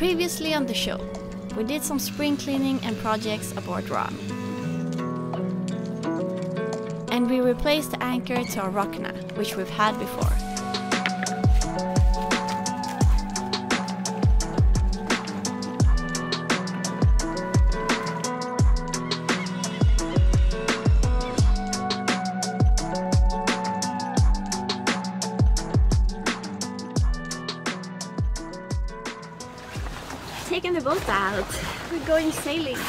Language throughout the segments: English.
Previously on the show, we did some spring cleaning and projects aboard Ron. And we replaced the anchor to our Rockna, which we've had before. Taking the boat out. We're going sailing.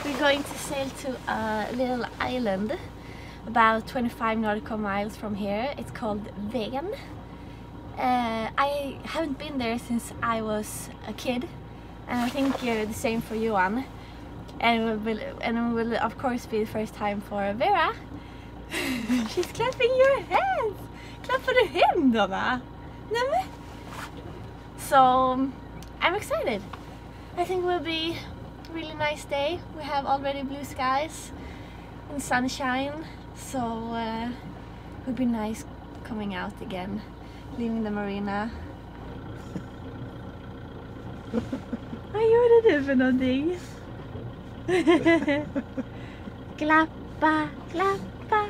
We're going to sail to a little island about 25 nautical miles from here. It's called Ven. I haven't been there since I was a kid, and I think the same for Johan. And it will of course be the first time for Vera. She's clapping your hands! Klappar du händerna? Nämen! So I'm excited. I think it will be a really nice day. We have already blue skies and sunshine, so it would be nice coming out again, leaving the marina. Vad gjorde du för någonting? Klappa, klappa.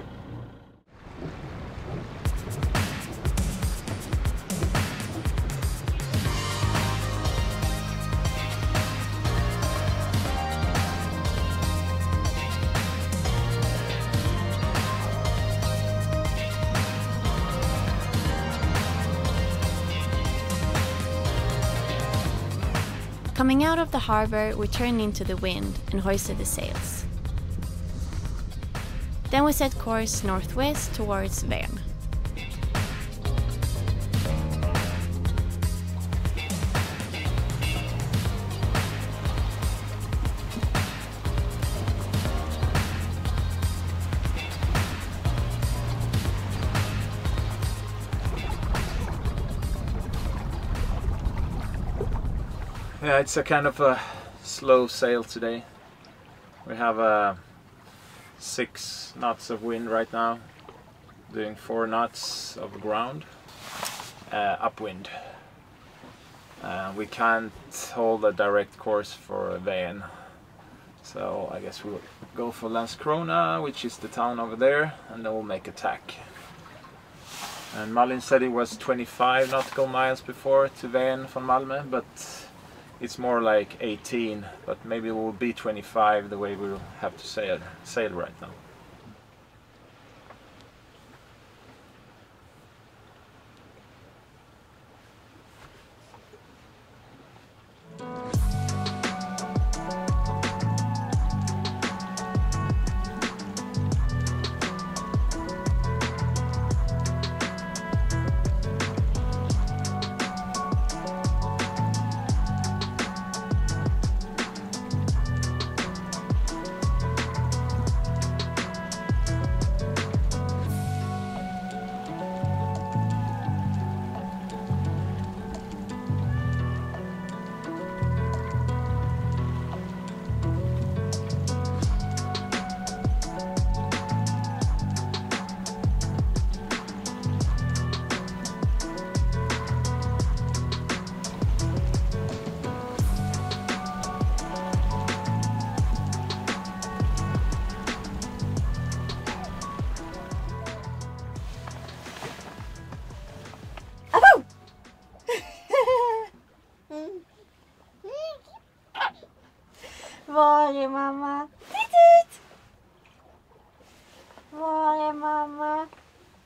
Coming out of the harbor, we turned into the wind and hoisted the sails. Then we set course northwest towards Ven. Yeah, it's a kind of a slow sail today. We have 6 knots of wind right now, doing 4 knots of ground, upwind. We can't hold a direct course for Ven, so I guess we'll go for Landskrona, which is the town over there, and then we'll make a tack. And Malin said it was 25 nautical miles before to Ven from Malmö, but it's more like 18, but maybe it will be 25 the way we'll have to sail right now. Var är mamma? Titt ut! Var är mamma?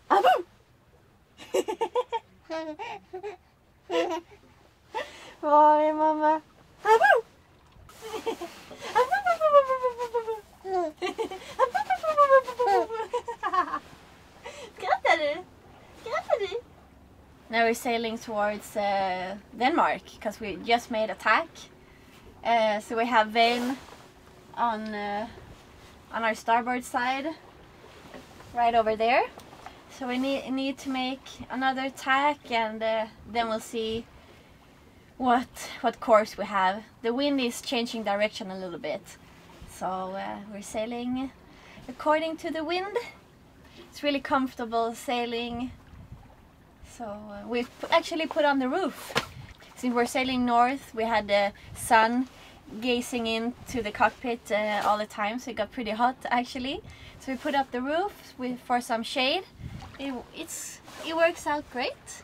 Aboo! Var är mamma? Aboo! Skrattar du? Skrattar du? Now we're sailing towards Denmark because we just made a tack. So we have Ven on our starboard side, right over there. So we need to make another tack, and then we'll see what course we have. The wind is changing direction a little bit, so we're sailing according to the wind. It's really comfortable sailing. So we've actually put on the roof since we're sailing north, we had the sun gazing into the cockpit all the time, so it got pretty hot actually. So we put up the roof for some shade. It works out great,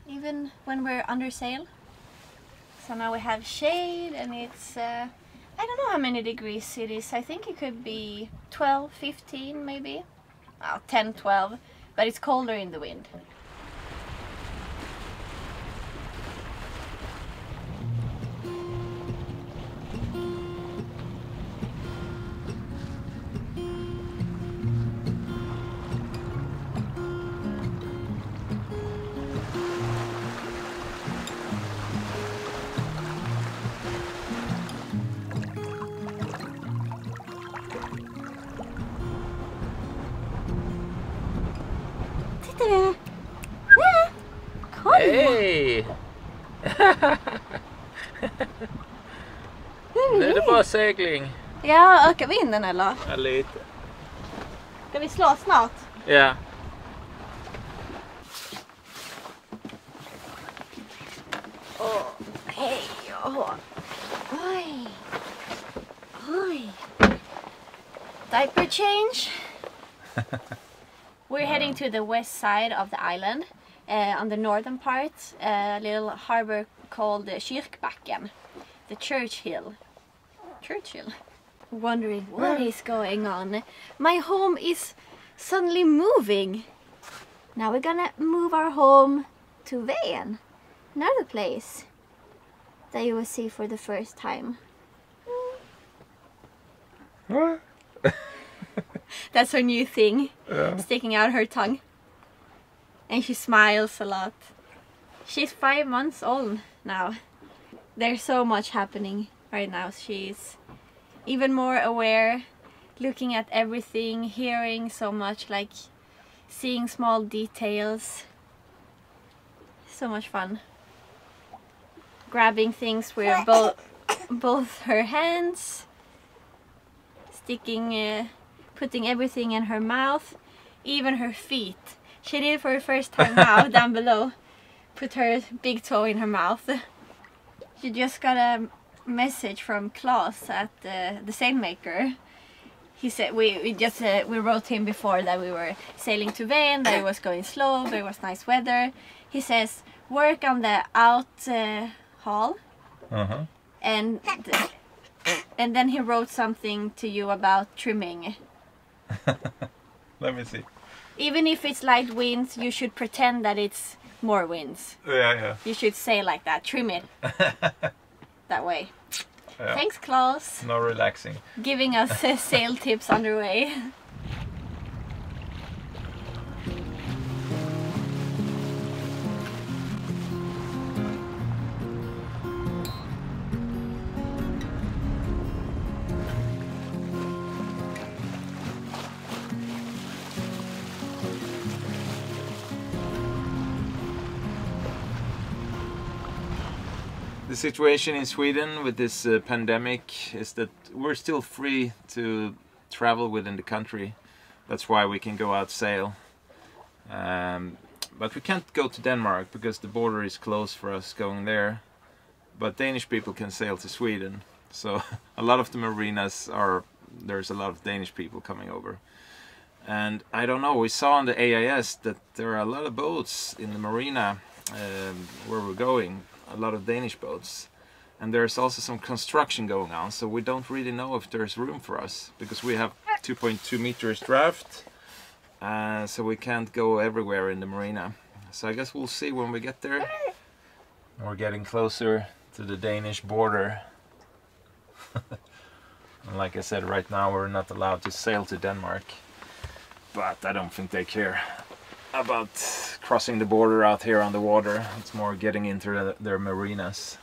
even when we're under sail. So now we have shade, and it's I don't know how many degrees it is. I think it could be 12, 15 maybe. 10, 12, but it's colder in the wind. Hej! Nu är det bara segling. Ja, ökar vinden eller? Ja, lite. Ska vi slå snart? Ja. Hej! Oj! Oj! Diaper change. We're heading to the west side of the island. On the northern part, a little harbor called Kyrkbacken, the church hill. Wondering what is going on. My home is suddenly moving. Now we're gonna move our home to Ven, another place that you will see for the first time. That's her new thing, sticking out her tongue. And she smiles a lot. She's 5 months old now. There's so much happening right now. She's even more aware, looking at everything, hearing so much, like seeing small details. So much fun. Grabbing things with both her hands, putting everything in her mouth, even her feet. She did it for the first time now, down below. Put her big toe in her mouth. She just got a message from Klaus at the sailmaker. He said we wrote him before that we were sailing to Ven, that it was going slow, but it was nice weather. He says work on the out hall, and then he wrote something to you about trimming. Let me see. Even if it's light winds, you should pretend that it's more winds. Yeah. You should say like that, trim it. That way. Yeah. Thanks, Klaus. No relaxing. Giving us sail tips on the way. The situation in Sweden with this pandemic is that we're still free to travel within the country. That's why we can go out sail. But we can't go to Denmark because the border is closed for us going there. But Danish people can sail to Sweden. So a lot of the marinas there's a lot of Danish people coming over. And I don't know, we saw on the AIS that there are a lot of boats in the marina where we're going. A lot of Danish boats, and there's also some construction going on, so we don't really know if there's room for us because we have 2.2 meters draft, so we can't go everywhere in the marina. So I guess we'll see when we get there. We're getting closer to the Danish border. And like I said, right now we're not allowed to sail to Denmark, but I don't think they care about crossing the border out here on the water. It's more getting into their marinas.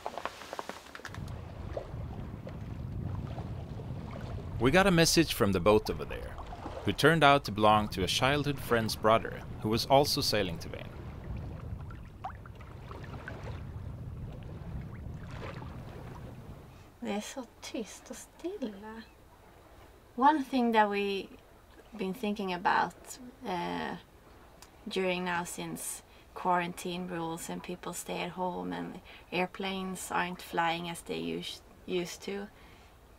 We got a message from the boat over there, who turned out to belong to a childhood friend's brother, who was also sailing to Ven. Det är så tyst och stilla. One thing that we've been thinking about during now since quarantine rules and people stay at home and airplanes aren't flying as they used to,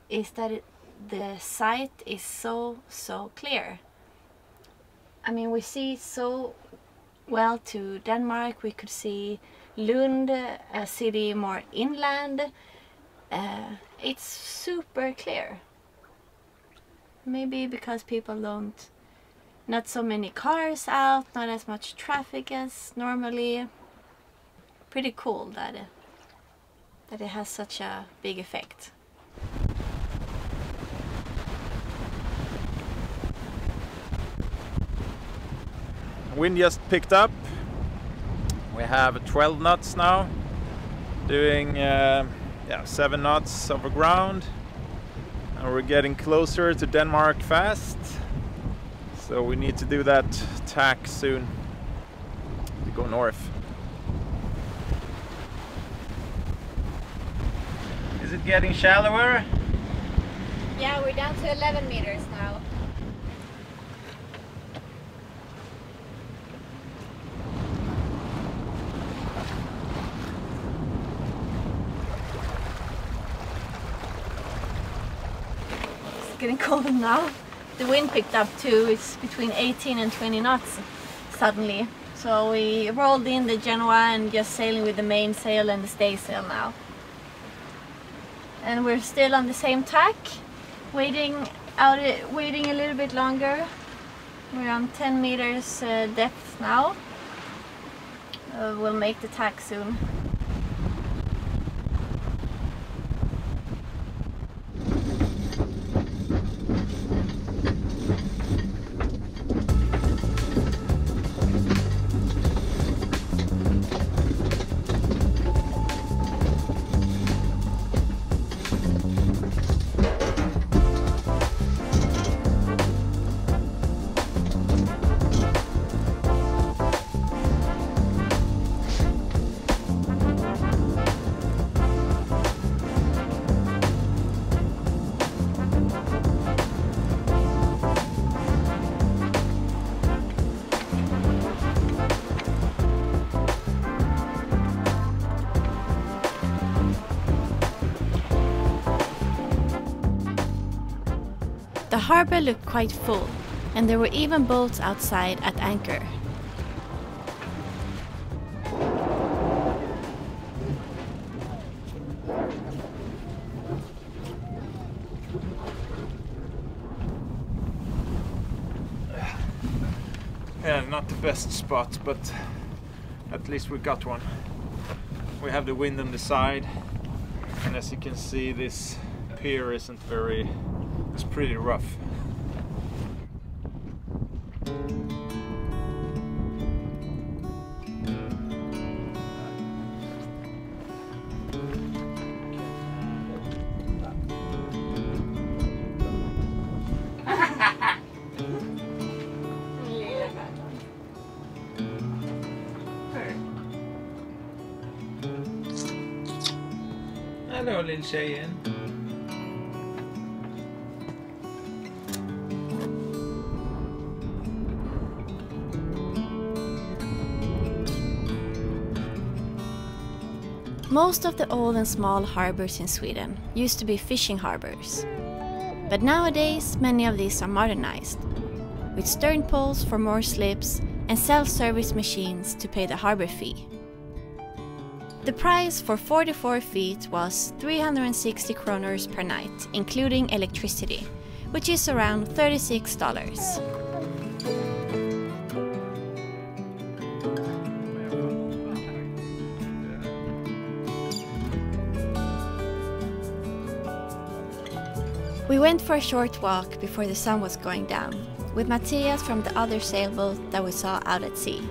is that the sight is so clear. I mean, we see so well to Denmark. We could see Lund, a city more inland. It's super clear. Maybe because people not so many cars out, not as much traffic as normally. Pretty cool that it has such a big effect. Wind just picked up. We have 12 knots now, doing 7 knots over ground, and we're getting closer to Denmark fast. So we need to do that tack soon to go north. Is it getting shallower? Yeah, we're down to 11 meters now. It's getting cold now. The wind picked up too. It's between 18 and 20 knots suddenly. So we rolled in the Genoa and just sailing with the mainsail and the staysail now. And we're still on the same tack, waiting a little bit longer. We're on 10 meters depth now. We'll make the tack soon. The harbour looked quite full, and there were even boats outside at anchor. Yeah, not the best spot, but at least we got one. We have the wind on the side, and as you can see, this pier it's pretty rough. Hallå lilltjejen. Most of the old and small harbors in Sweden used to be fishing harbors. But nowadays many of these are modernized, with stern poles for more slips and self-service machines to pay the harbor fee. The price for 44 feet was 360 kronor per night, including electricity, which is around $36. We went for a short walk before the sun was going down, with Matthias from the other sailboat that we saw out at sea.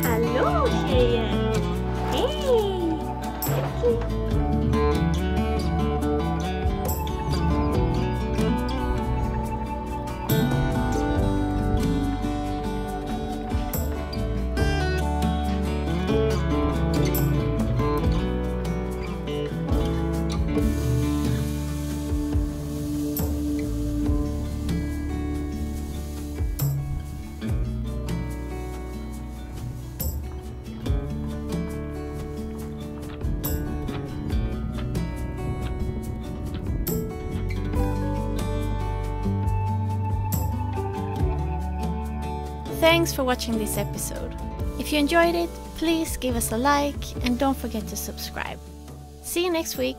Hallå tjejer! Hej! Thanks for watching this episode. If you enjoyed it, please give us a like and don't forget to subscribe. See you next week.